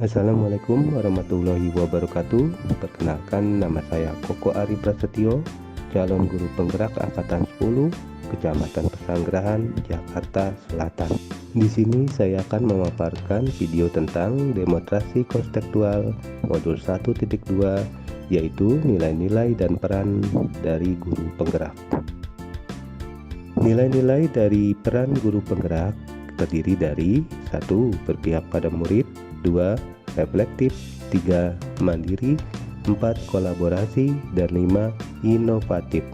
Assalamualaikum warahmatullahi wabarakatuh. Perkenalkan, nama saya Koko Ari Prasetyo, calon guru penggerak angkatan 10, Kecamatan Pesanggerahan, Jakarta Selatan. Di sini saya akan memaparkan video tentang demonstrasi konseptual modul 1.2, yaitu nilai-nilai dan peran dari guru penggerak. Nilai-nilai dari peran guru penggerak terdiri dari 1. Berpihak pada murid, 2. Reflektif, 3. Mandiri, 4. Kolaborasi, dan 5. Inovatif.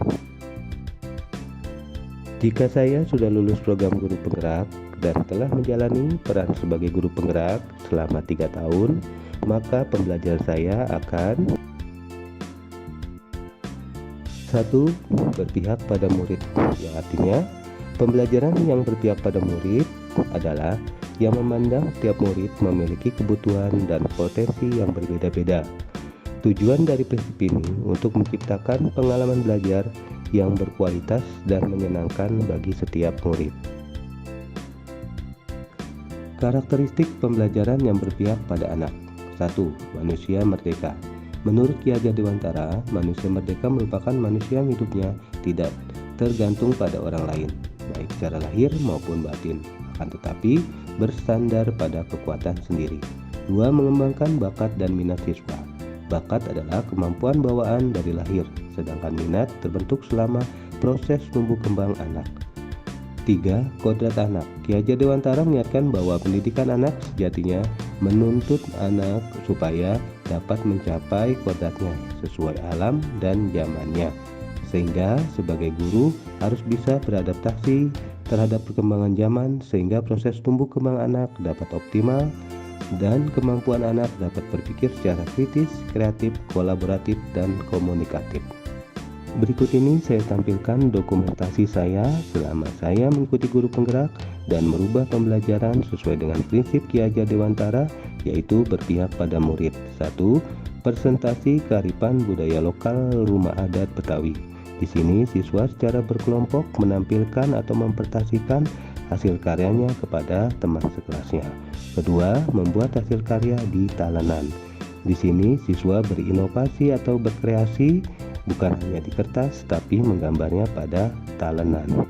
Jika saya sudah lulus program guru penggerak dan telah menjalani peran sebagai guru penggerak selama 3 tahun, maka pembelajaran saya akan 1. Berpihak pada murid, yang artinya pembelajaran yang berpihak pada murid adalah yang memandang setiap murid memiliki kebutuhan dan potensi yang berbeda-beda. Tujuan dari prinsip ini untuk menciptakan pengalaman belajar yang berkualitas dan menyenangkan bagi setiap murid. Karakteristik pembelajaran yang berpihak pada anak. 1. Manusia merdeka. Menurut Ki Hajar Dewantara, manusia merdeka merupakan manusia yang hidupnya tidak tergantung pada orang lain, baik secara lahir maupun batin, akan tetapi bersandar pada kekuatan sendiri. 2. Mengembangkan bakat dan minat siswa. Bakat adalah kemampuan bawaan dari lahir, sedangkan minat terbentuk selama proses tumbuh kembang anak. 3. Kodrat anak. Ki Hajar Dewantara mengingatkan bahwa pendidikan anak sejatinya menuntut anak supaya dapat mencapai kodratnya sesuai alam dan zamannya, sehingga sebagai guru harus bisa beradaptasi terhadap perkembangan zaman sehingga proses tumbuh kembang anak dapat optimal dan kemampuan anak dapat berpikir secara kritis, kreatif, kolaboratif, dan komunikatif. Berikut ini saya tampilkan dokumentasi saya selama saya mengikuti guru penggerak dan merubah pembelajaran sesuai dengan prinsip Ki Hajar Dewantara, yaitu berpihak pada murid. 1. Presentasi kearifan budaya lokal rumah adat Betawi. Di sini siswa secara berkelompok menampilkan atau mempresentasikan hasil karyanya kepada teman sekelasnya. Kedua, membuat hasil karya di talenan. Di sini siswa berinovasi atau berkreasi bukan hanya di kertas tapi menggambarnya pada talenan.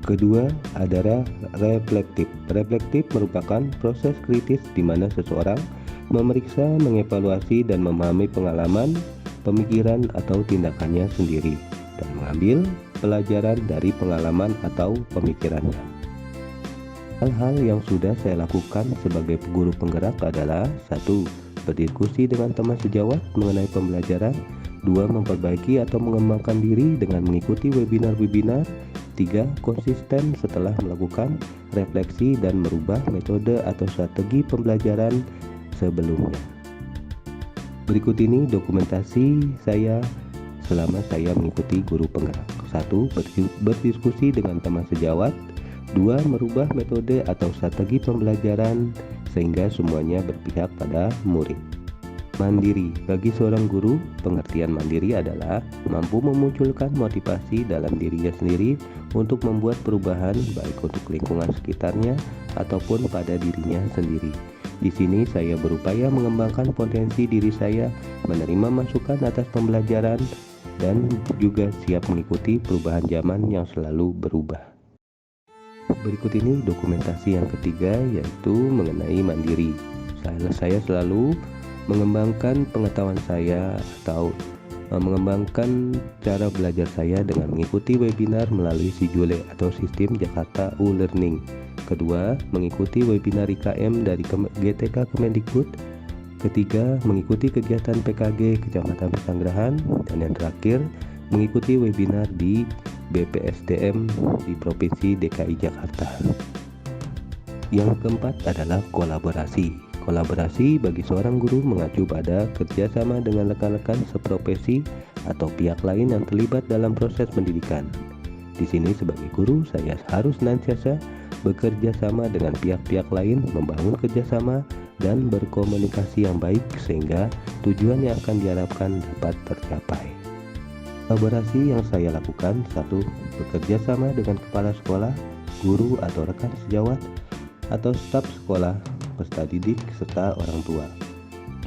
Kedua, adalah reflektif. Reflektif merupakan proses kritis di mana seseorang memeriksa, mengevaluasi, dan memahami pengalaman, pemikiran, atau tindakannya sendiri dan mengambil pelajaran dari pengalaman atau pemikirannya. Hal-hal yang sudah saya lakukan sebagai guru penggerak adalah 1. Berdiskusi dengan teman sejawat mengenai pembelajaran. 2. Memperbaiki atau mengembangkan diri dengan mengikuti webinar-webinar. 3. Konsisten setelah melakukan refleksi dan merubah metode atau strategi pembelajaran sebelumnya. Berikut ini dokumentasi saya selama saya mengikuti guru penggerak. 1. Berdiskusi dengan teman sejawat. 2. Merubah metode atau strategi pembelajaran sehingga semuanya berpihak pada murid. Mandiri. Bagi seorang guru, pengertian mandiri adalah mampu memunculkan motivasi dalam dirinya sendiri untuk membuat perubahan baik untuk lingkungan sekitarnya ataupun pada dirinya sendiri. Di sini saya berupaya mengembangkan potensi diri saya, menerima masukan atas pembelajaran, dan juga siap mengikuti perubahan zaman yang selalu berubah. Berikut ini dokumentasi yang ketiga, yaitu mengenai mandiri. Saya selalu mengembangkan pengetahuan saya atau mengembangkan cara belajar saya dengan mengikuti webinar melalui SIJULE atau Sistem Jakarta U-Learning. Kedua, mengikuti webinar IKM dari GTK Kemendikbud. Ketiga, mengikuti kegiatan PKG Kecamatan Pesanggerahan. Dan yang terakhir, mengikuti webinar di BPSDM di Provinsi DKI Jakarta. Yang keempat adalah kolaborasi. Kolaborasi bagi seorang guru mengacu pada kerjasama dengan rekan-rekan seprofesi atau pihak lain yang terlibat dalam proses pendidikan. Di sini sebagai guru saya harus senantiasa bekerja sama dengan pihak-pihak lain, membangun kerjasama dan berkomunikasi yang baik sehingga tujuan yang akan diharapkan dapat tercapai. Kolaborasi yang saya lakukan: 1. Bekerja sama dengan kepala sekolah, guru atau rekan sejawat atau staf sekolah, peserta didik serta orang tua.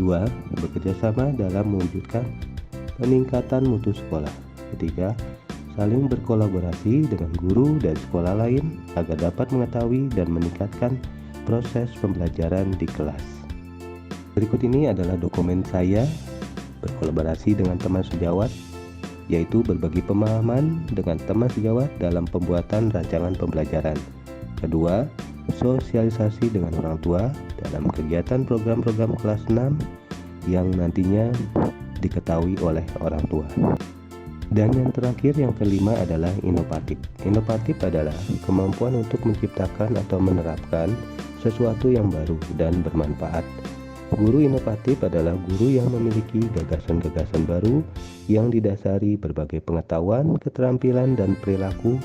2. Bekerjasama dalam mewujudkan peningkatan mutu sekolah. 3. Saling berkolaborasi dengan guru dan sekolah lain agar dapat mengetahui dan meningkatkan proses pembelajaran di kelas. Berikut ini adalah dokumen saya berkolaborasi dengan teman sejawat, yaitu berbagi pemahaman dengan teman sejawat dalam pembuatan rancangan pembelajaran. Kedua, sosialisasi dengan orang tua dalam kegiatan program-program kelas 6 yang nantinya diketahui oleh orang tua. Dan yang terakhir, yang kelima adalah inovatif. Inovatif adalah kemampuan untuk menciptakan atau menerapkan sesuatu yang baru dan bermanfaat. Guru inovatif adalah guru yang memiliki gagasan-gagasan baru yang didasari berbagai pengetahuan, keterampilan, dan perilaku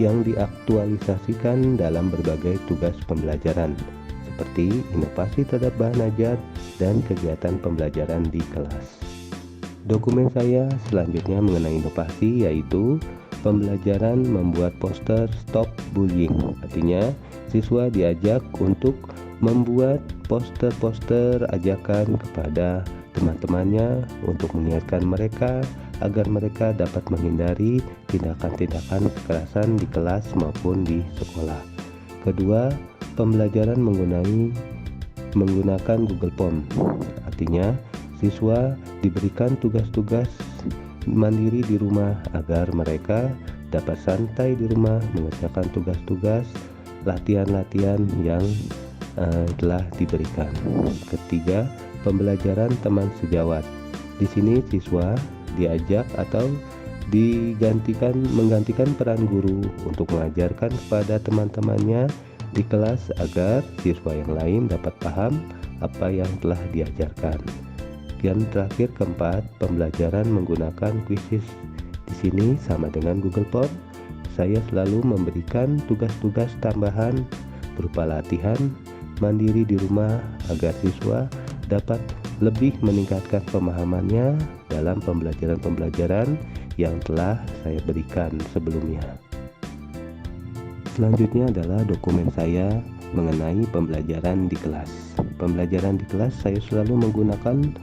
yang diaktualisasikan dalam berbagai tugas pembelajaran, seperti inovasi terhadap bahan ajar dan kegiatan pembelajaran di kelas. Dokumen saya selanjutnya mengenai inovasi, yaitu pembelajaran membuat poster Stop Bullying. Artinya, siswa diajak untuk membuat poster-poster ajakan kepada teman-temannya untuk mengingatkan mereka agar mereka dapat menghindari tindakan-tindakan kekerasan di kelas maupun di sekolah. Kedua, pembelajaran menggunakan Google Form. Artinya, siswa diberikan tugas-tugas mandiri di rumah agar mereka dapat santai di rumah mengerjakan tugas-tugas latihan-latihan yang telah diberikan. Ketiga, pembelajaran teman sejawat. Di sini siswa diajak atau menggantikan peran guru untuk mengajarkan kepada teman-temannya di kelas agar siswa yang lain dapat paham apa yang telah diajarkan. Dan terakhir, keempat, pembelajaran menggunakan quizzes. Di sini sama dengan Google Form, saya selalu memberikan tugas-tugas tambahan berupa latihan mandiri di rumah agar siswa dapat lebih meningkatkan pemahamannya dalam pembelajaran-pembelajaran yang telah saya berikan sebelumnya. Selanjutnya adalah dokumen saya mengenai pembelajaran di kelas. Pembelajaran di kelas saya selalu menggunakan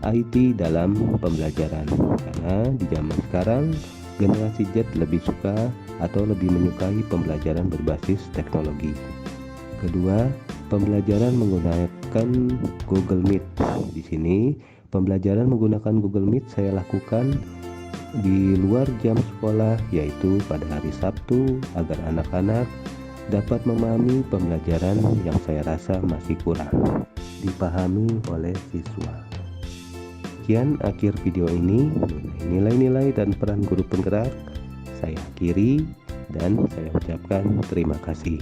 IT dalam pembelajaran, karena di zaman sekarang generasi Z lebih suka atau lebih menyukai pembelajaran berbasis teknologi. Kedua, pembelajaran menggunakan Google Meet. Di sini, pembelajaran menggunakan Google Meet saya lakukan di luar jam sekolah, yaitu pada hari Sabtu, agar anak-anak dapat memahami pembelajaran yang saya rasa masih kurang dipahami oleh siswa. Sekian akhir video ini mengenai nilai-nilai dan peran guru penggerak. Saya akhiri dan saya ucapkan terima kasih.